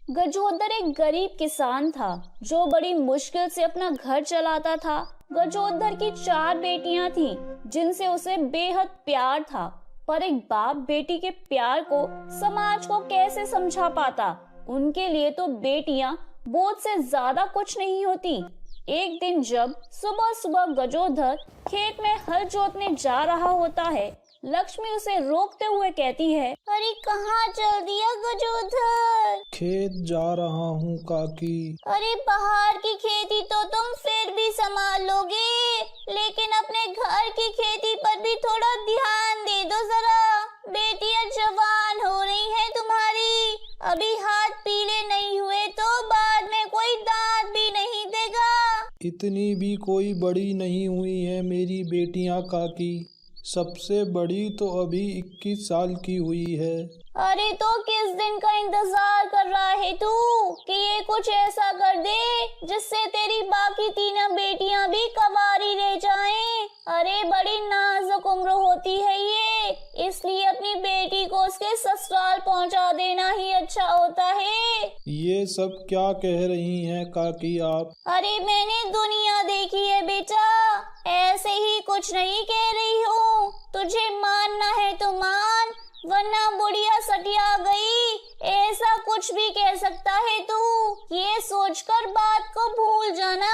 गजोदर एक गरीब किसान था जो बड़ी मुश्किल से अपना घर चलाता था। गजोदर की 4 बेटियां थीं जिनसे उसे बेहद प्यार था, पर एक बाप बेटी के प्यार को समाज को कैसे समझा पाता। उनके लिए तो बेटियां बोझ से ज्यादा कुछ नहीं होती। एक दिन जब सुबह सुबह गजोदर खेत में हल जोतने जा रहा होता है, लक्ष्मी उसे रोकते हुए कहती है, अरे कहाँ चल दिया गजोदर? खेत जा रहा हूँ काकी। अरे बाहर की खेती तो तुम फिर भी संभाल लोगे, लेकिन अपने घर की खेती पर भी थोड़ा ध्यान दे दो जरा। बेटियां जवान हो रही हैं तुम्हारी, अभी हाथ पीले नहीं हुए तो बाद में कोई दांत भी नहीं देगा। इतनी भी कोई बड़ी नहीं हुई है मेरी बेटियां काकी। सबसे बड़ी तो अभी 21 साल की हुई है। अरे तो किस दिन का इंतजार कर रहा है तू कि ये कुछ ऐसा कर दे जिससे तेरी बाकी 3 बेटियां भी कवारी रह जाएं। अरे बड़ी नाजुक उम्र होती है ये, इसलिए अपनी बेटी को उसके ससुराल पहुंचा देना ही अच्छा होता है। ये सब क्या कह रही हैं काकी आप? अरे मैंने दुनिया देखी है बेटा, ऐसे ही कुछ नहीं कह रही हूँ। तुझे मानना है तो मान, वरना बुढ़िया सटिया गई, ऐसा कुछ भी कह सकता है तू। ये सोचकर बात को भूल जाना।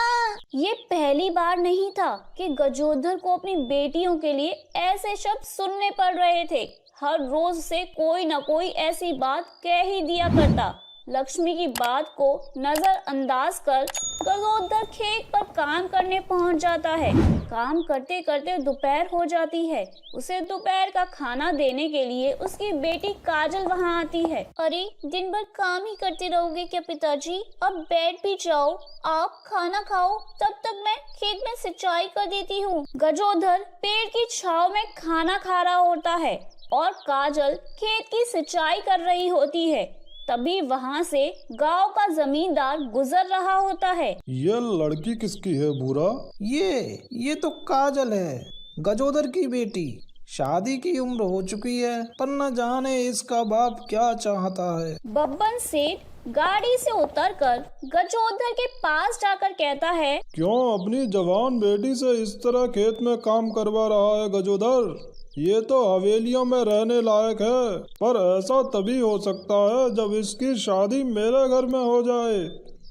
ये पहली बार नहीं था कि गजोदर को अपनी बेटियों के लिए ऐसे शब्द सुनने पड़ रहे थे। हर रोज से कोई न कोई ऐसी बात कह ही दिया करता। लक्ष्मी की बात को नजरअंदाज कर गजोदर खेत पर काम करने पहुंच जाता है। काम करते करते दोपहर हो जाती है। उसे दोपहर का खाना देने के लिए उसकी बेटी काजल वहां आती है। अरे दिन भर काम ही करते रहोगे क्या पिताजी? अब बैठ भी जाओ, आप खाना खाओ, तब तक मैं खेत में सिंचाई कर देती हूँ। गजोदर पेड़ की छांव में खाना खा रहा होता है और काजल खेत की सिंचाई कर रही होती है। तभी वहाँ से गांव का जमींदार गुजर रहा होता है। ये लड़की किसकी है बूढ़ा? ये तो काजल है, गजोदर की बेटी। शादी की उम्र हो चुकी है, पर न जाने इसका बाप क्या चाहता है। बब्बन सेठ गाड़ी से उतरकर गजोदर के पास जाकर कहता है, क्यों अपनी जवान बेटी से इस तरह खेत में काम करवा रहा है गजोदर? ये तो हवेलियों में रहने लायक है, पर ऐसा तभी हो सकता है जब इसकी शादी मेरे घर में हो जाए,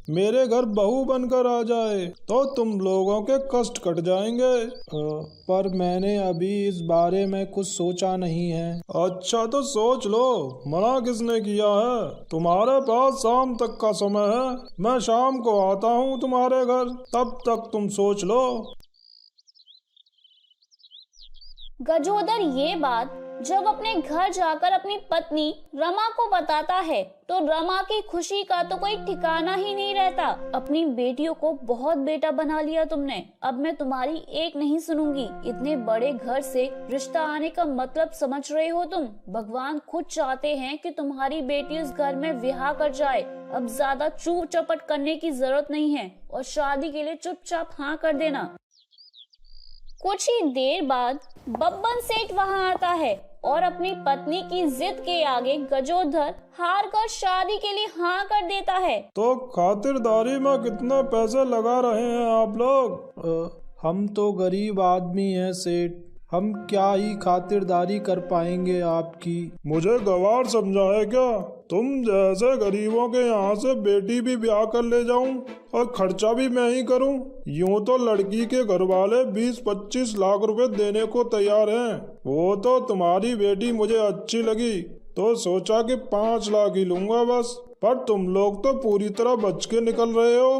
मेरे घर बहू बनकर आ जाए, तो तुम लोगों के कष्ट कट जाएंगे। पर मैंने अभी इस बारे में कुछ सोचा नहीं है। अच्छा तो सोच लो, मना किसने किया है? तुम्हारे पास शाम तक का समय है, मैं शाम को आता हूँ तुम्हारे घर, तब तक तुम सोच लो। गजोदर ये बात जब अपने घर जाकर अपनी पत्नी रमा को बताता है तो रमा की खुशी का तो कोई ठिकाना ही नहीं रहता। अपनी बेटियों को बहुत बेटा बना लिया तुमने, अब मैं तुम्हारी एक नहीं सुनूंगी। इतने बड़े घर से रिश्ता आने का मतलब समझ रहे हो तुम? भगवान खुद चाहते हैं कि तुम्हारी बेटी उस घर में विवाह कर जाए। अब ज्यादा चूप चपट करने की जरूरत नहीं है और शादी के लिए चुपचाप हाँ कर देना। कुछ ही देर बाद बब्बन सेठ वहां आता है और अपनी पत्नी की जिद के आगे गजोदर हार कर शादी के लिए हाँ कर देता है। तो खातिरदारी में कितने पैसे लगा रहे हैं आप लोग? हम तो गरीब आदमी हैं सेठ, हम क्या ही खातिरदारी कर पाएंगे आपकी। मुझे गवार समझा है क्या? तुम जैसे गरीबों के यहाँ से बेटी भी ब्याह कर ले जाऊं और खर्चा भी मैं ही करूं? यूं तो लड़की के घर वाले 20-25 लाख रुपए देने को तैयार हैं। वो तो तुम्हारी बेटी मुझे अच्छी लगी तो सोचा कि 5 लाख ही लूंगा बस, पर तुम लोग तो पूरी तरह बच के निकल रहे हो।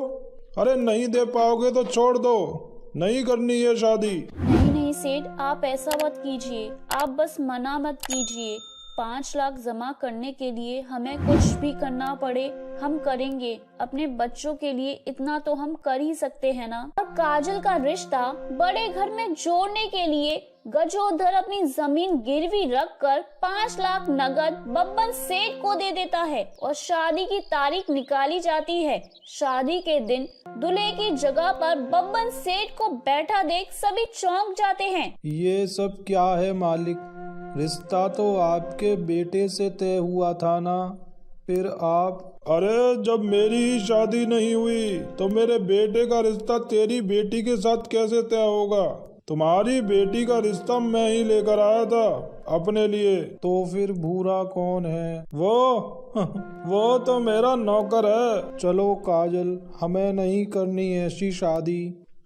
अरे नहीं दे पाओगे तो छोड़ दो, नहीं करनी है शादी। नहीं सेठ, आप ऐसा मत कीजिए, आप बस मना मत कीजिए। 5 लाख जमा करने के लिए हमें कुछ भी करना पड़े हम करेंगे। अपने बच्चों के लिए इतना तो हम कर ही सकते हैं ना। और काजल का रिश्ता बड़े घर में जोड़ने के लिए गजोदर अपनी जमीन गिरवी रखकर 5 लाख नगद बब्बन सेठ को दे देता है और शादी की तारीख निकाली जाती है। शादी के दिन दूल्हे की जगह पर बब्बन सेठ को बैठा देख सभी चौंक जाते हैं। ये सब क्या है मालिक? रिश्ता तो आपके बेटे से तय हुआ था ना, फिर आप अरे जब मेरी ही शादी नहीं हुई तो मेरे बेटे का रिश्ता तेरी बेटी के साथ कैसे तय होगा? तुम्हारी बेटी का रिश्ता मैं ही लेकर आया था अपने लिए। तो फिर भूरा कौन है? वो तो मेरा नौकर है। चलो काजल, हमें नहीं करनी ऐसी शादी।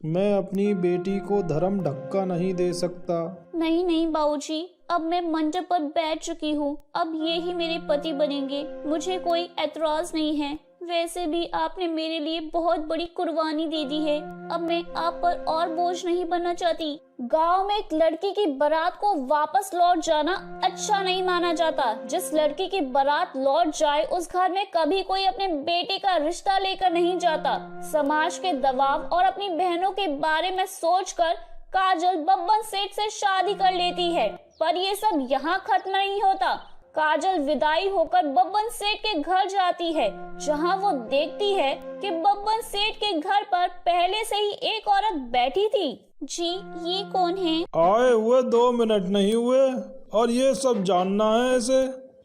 मैं अपनी बेटी को धर्म धक्का नहीं दे सकता। नहीं नहीं बाबूजी, अब मैं मंडप पर बैठ चुकी हूँ, अब ये ही मेरे पति बनेंगे, मुझे कोई एतराज नहीं है। वैसे भी आपने मेरे लिए बहुत बड़ी कुर्बानी दे दी है, अब मैं आप पर और बोझ नहीं बनना चाहती। गांव में एक लड़की की बारात को वापस लौट जाना अच्छा नहीं माना जाता। जिस लड़की की बारात लौट जाए उस घर में कभी कोई अपने बेटे का रिश्ता लेकर नहीं जाता। समाज के दबाव और अपनी बहनों के बारे में सोचकर काजल बब्बन सेठ से शादी कर लेती है। पर ये सब यहाँ खत्म नहीं होता। काजल विदाई होकर बब्बन सेठ के घर जाती है, जहाँ वो देखती है कि बब्बन सेठ के घर पर पहले से ही एक औरत बैठी थी। जी, ये कौन है? आए हुए 2 मिनट नहीं हुए और ये सब जानना है इसे?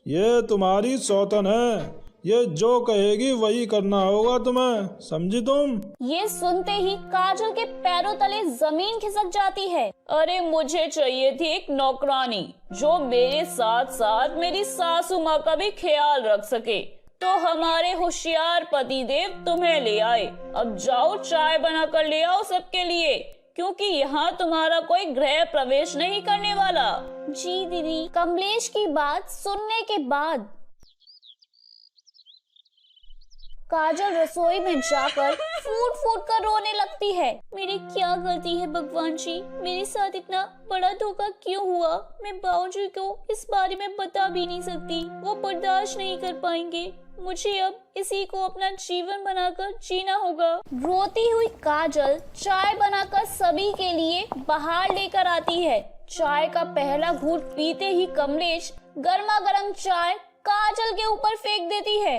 ये तुम्हारी सौतन है, ये जो कहेगी वही करना होगा तुम्हें, समझी तुम? ये सुनते ही काजल के पैरों तले जमीन खिसक जाती है। अरे मुझे चाहिए थी एक नौकरानी जो मेरे साथ साथ मेरी सासू माँ का भी ख्याल रख सके, तो हमारे होशियार पतिदेव तुम्हें ले आए। अब जाओ चाय बना कर ले आओ सबके लिए, क्योंकि यहाँ तुम्हारा कोई गृह प्रवेश नहीं करने वाला। जी दीदी। कमलेश की बात सुनने के बाद काजल रसोई में जाकर फूट फूट कर रोने लगती है। मेरी क्या गलती है भगवान जी, मेरे साथ इतना बड़ा धोखा क्यों हुआ? मैं बाबूजी को इस बारे में बता भी नहीं सकती, वो बर्दाश्त नहीं कर पाएंगे। मुझे अब इसी को अपना जीवन बनाकर जीना होगा। रोती हुई काजल चाय बनाकर सभी के लिए बाहर लेकर आती है। चाय का पहला घूंट पीते ही कमलेश गर्मा गर्म चाय काजल के ऊपर फेंक देती है।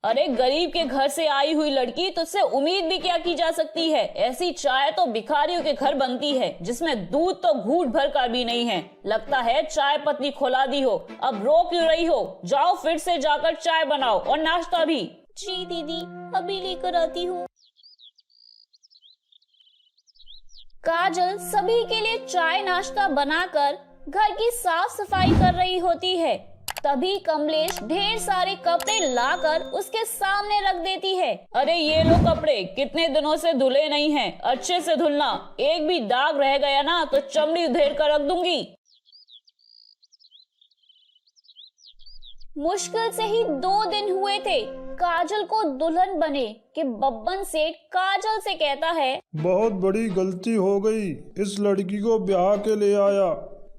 अरे गरीब के घर से आई हुई लड़की, तुझसे उम्मीद भी क्या की जा सकती है? ऐसी चाय तो भिखारियों के घर बनती है, जिसमें दूध तो घूंट भर का भी नहीं है। लगता है चाय पत्नी खुला दी हो, अब रो क्यों रही हो? जाओ फिर से जाकर चाय बनाओ और नाश्ता भी। जी दीदी, अभी लेकर आती हूँ। काजल सभी के लिए चाय नाश्ता बनाकर घर की साफ सफाई कर रही होती है। तभी कमलेश ढेर सारे कपड़े लाकर उसके सामने रख देती है। अरे ये लो कपड़े, कितने दिनों से धुले नहीं हैं, अच्छे से धुलना, एक भी दाग रह गया ना तो चमड़ी उधेड़ कर रख दूंगी। मुश्किल से ही 2 दिन हुए थे काजल को दुल्हन बने कि बब्बन सेठ काजल से कहता है, बहुत बड़ी गलती हो गई, इस लड़की को ब्याह के ले आया।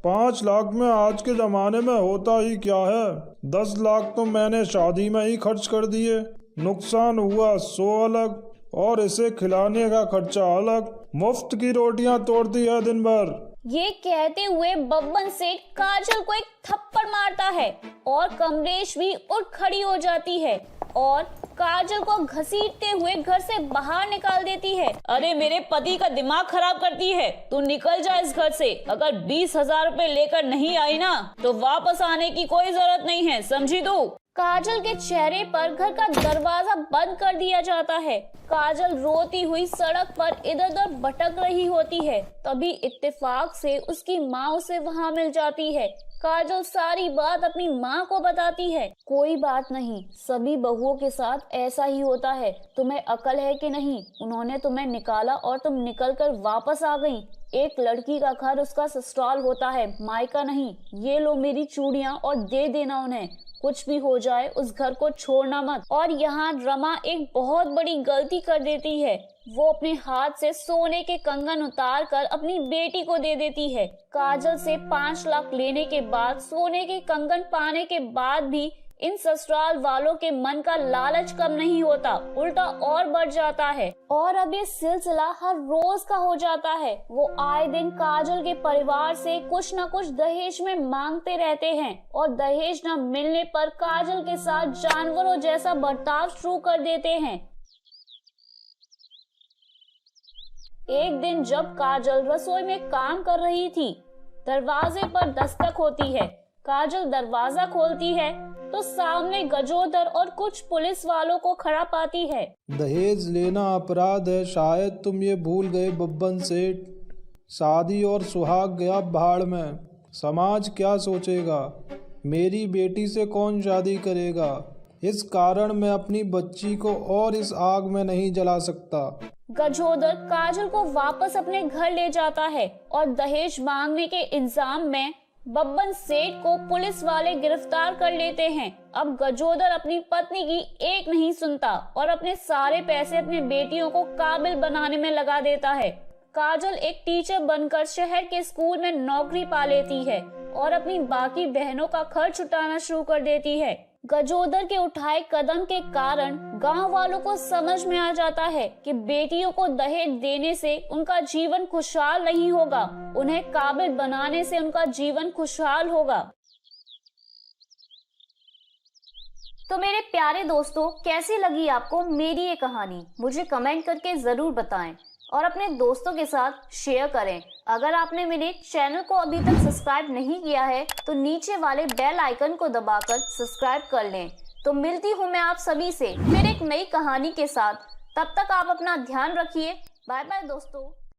5 लाख में आज के जमाने में होता ही क्या है, 10 लाख तो मैंने शादी में ही खर्च कर दिए। नुकसान हुआ 100 अलग, और इसे खिलाने का खर्चा अलग। मुफ्त की रोटियां तोड़ती है दिन भर। ये कहते हुए बब्बन सेठ काजल को एक थप्पड़ मारता है और कमलेश भी उठ खड़ी हो जाती है और काजल को घसीटते हुए घर से बाहर निकाल देती है। अरे मेरे पति का दिमाग खराब करती है, तू निकल जा इस घर से। अगर 20,000 रुपए लेकर नहीं आई ना तो वापस आने की कोई जरूरत नहीं है, समझी तू? काजल के चेहरे पर घर का दरवाजा बंद कर दिया जाता है। काजल रोती हुई सड़क पर इधर उधर भटक रही होती है। तभी इत्तेफाक से उसकी माँ उसे वहाँ मिल जाती है। काजल सारी बात अपनी माँ को बताती है। कोई बात नहीं, सभी बहुओं के साथ ऐसा ही होता है। तुम्हें अकल है कि नहीं? उन्होंने तुम्हें निकाला और तुम निकल कर वापस आ गई। एक लड़की का घर उसका ससुराल होता है, मायका नहीं। ये लो मेरी चूड़ियाँ और दे देना उन्हें। कुछ भी हो जाए उस घर को छोड़ना मत। और यहाँ रमा एक बहुत बड़ी गलती कर देती है। वो अपने हाथ से सोने के कंगन उतार कर अपनी बेटी को दे देती है। काजल से 5 लाख लेने के बाद, सोने के कंगन पाने के बाद भी इन ससुराल वालों के मन का लालच कम नहीं होता, उल्टा और बढ़ जाता है। और अब ये सिलसिला हर रोज का हो जाता है। वो आए दिन काजल के परिवार से कुछ न कुछ दहेज में मांगते रहते हैं और दहेज न मिलने पर काजल के साथ जानवरों जैसा बर्ताव शुरू कर देते हैं। एक दिन जब काजल रसोई में काम कर रही थी, दरवाजे पर दस्तक होती है। काजल दरवाजा खोलती है तो सामने गजोदर और कुछ पुलिस वालों को खड़ा पाती है। दहेज लेना अपराध है, शायद तुम ये भूल गए बब्बन सेठ। शादी और सुहाग गया भाड़ में। समाज क्या सोचेगा? मेरी बेटी से कौन शादी करेगा? इस कारण मैं अपनी बच्ची को और इस आग में नहीं जला सकता। गजोदर काजल को वापस अपने घर ले जाता है और दहेज मांगने के इल्जाम में बब्बन सेठ को पुलिस वाले गिरफ्तार कर लेते हैं। अब गजोदर अपनी पत्नी की एक नहीं सुनता और अपने सारे पैसे अपनी बेटियों को काबिल बनाने में लगा देता है। काजल एक टीचर बनकर शहर के स्कूल में नौकरी पा लेती है और अपनी बाकी बहनों का खर्च उठाना शुरू कर देती है। गजोदर के उठाए कदम के कारण गांव वालों को समझ में आ जाता है कि बेटियों को दहेज देने से उनका जीवन खुशहाल नहीं होगा, उन्हें काबिल बनाने से उनका जीवन खुशहाल होगा। तो मेरे प्यारे दोस्तों, कैसी लगी आपको मेरी ये कहानी? मुझे कमेंट करके जरूर बताएं और अपने दोस्तों के साथ शेयर करें। अगर आपने मेरे चैनल को अभी तक सब्सक्राइब नहीं किया है तो नीचे वाले बेल आइकन को दबाकर सब्सक्राइब कर लें। तो मिलती हूँ मैं आप सभी से फिर एक नई कहानी के साथ। तब तक आप अपना ध्यान रखिए। बाय बाय दोस्तों।